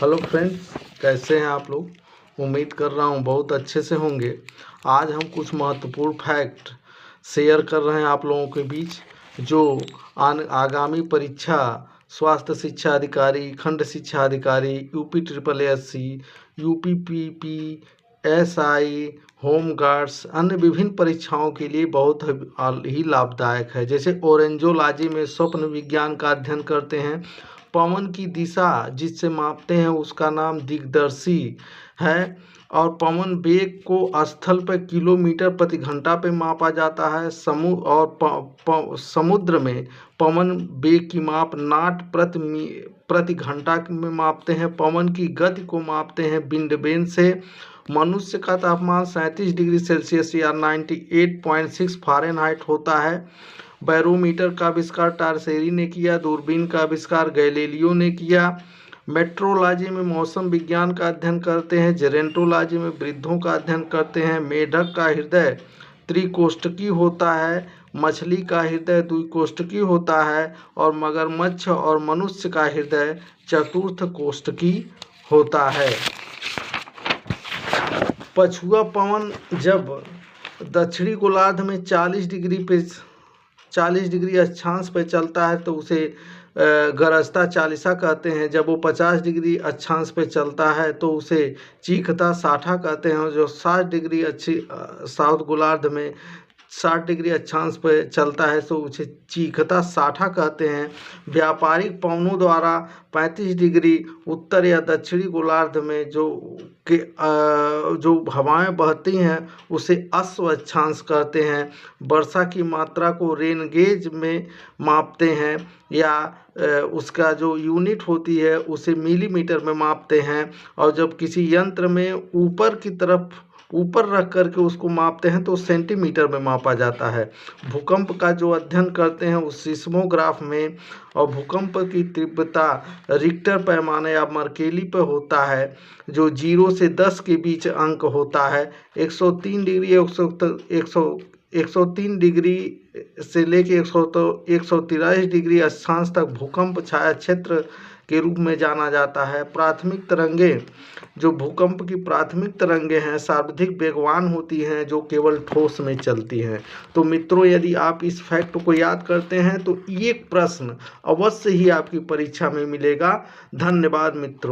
Hello friends, कैसे हैं आप लोग। उम्मीद कर रहा हूँ बहुत अच्छे से होंगे। आज हम कुछ महत्वपूर्ण फैक्ट शेयर कर रहे हैं आप लोगों के बीच, जो आगामी परीक्षा स्वास्थ्य शिक्षा अधिकारी, खंड शिक्षा अधिकारी, UP triple S C, UP PP, SI, home guards, अन्य विभिन्न परीक्षाओं के लिए बहुत ही लाभदायक है। जैसे ओरेंजोलॉजी में स्वप्न विज्ञान का अध्ययन करते हैं। पवन की दिशा जिससे मापते हैं उसका नाम दिग्दर्शी है, और पवन वेग को स्थल पर किलोमीटर प्रति घंटा पे मापा जाता है। समुद्र में पवन वेग की माप नाट प्रति घंटा में मापते हैं। पवन की गति को मापते हैं विंड वेन से। मनुष्य का तापमान 37 डिग्री सेल्सियस या 98.6 फ़ारेनहाइट होता है। बैरोमीटर का आविष्कार टारसेरी ने किया। दूरबीन का आविष्कार गैलीलियो ने किया। मेट्रोलॉजी में मौसम विज्ञान का अध्ययन करते हैं। जेरेंटोलॉजी में वृद्धों का अध्ययन करते हैं। मेढक का हृदय त्रिकोष्ठकी होता है। मछली का हृदय द्विकोष्ठकी होता है, और मगरमच्छ और मनुष्य का हृदय चतुर्थ कोष्ठकी होता है। पछुआ पवन जब दक्षिणी गोलार्ध में 40 डिग्री अक्षांश पे चलता है तो उसे गरजता चालीसा कहते हैं। जब वो 50 डिग्री अक्षांश पे चलता है तो उसे चीखता साठा कहते हैं। और जो 60 डिग्री साउथ गोलार्ध में 60 डिग्री अक्षांश पर चलता है तो उसे चीखता साठा कहते हैं। व्यापारिक पवनों द्वारा 35 डिग्री उत्तर या दक्षिणी गोलार्ध में जो हवाएं बहती हैं उसे अश्व अक्षांश कहते हैं। वर्षा की मात्रा को रेन गेज में मापते हैं, या उसका जो यूनिट होती है उसे मिलीमीटर में मापते हैं। और जब किसी यंत्र में ऊपर रख करके उसको मापते हैं तो सेंटीमीटर में मापा जाता है। भूकंप का जो अध्ययन करते हैं उस सिस्मोग्राफ में, और भूकंप की तीव्रता रिक्टर पैमाने या मर्केली पर होता है, जो 0 से 10 के बीच अंक होता है। 103 डिग्री से लेके 143 डिग्री अक्षांश तक भूकंप छाया क्षेत्र के रूप में जाना जाता है। प्राथमिक तरंगें, जो भूकंप की प्राथमिक तरंगें हैं, सर्वाधिक वेगवान होती हैं, जो केवल ठोस में चलती हैं। तो मित्रों, यदि आप इस फैक्ट को याद करते हैं तो एक प्रश्न अवश्य ही आपकी परीक्षा में मिलेगा। धन्यवाद मित्रों।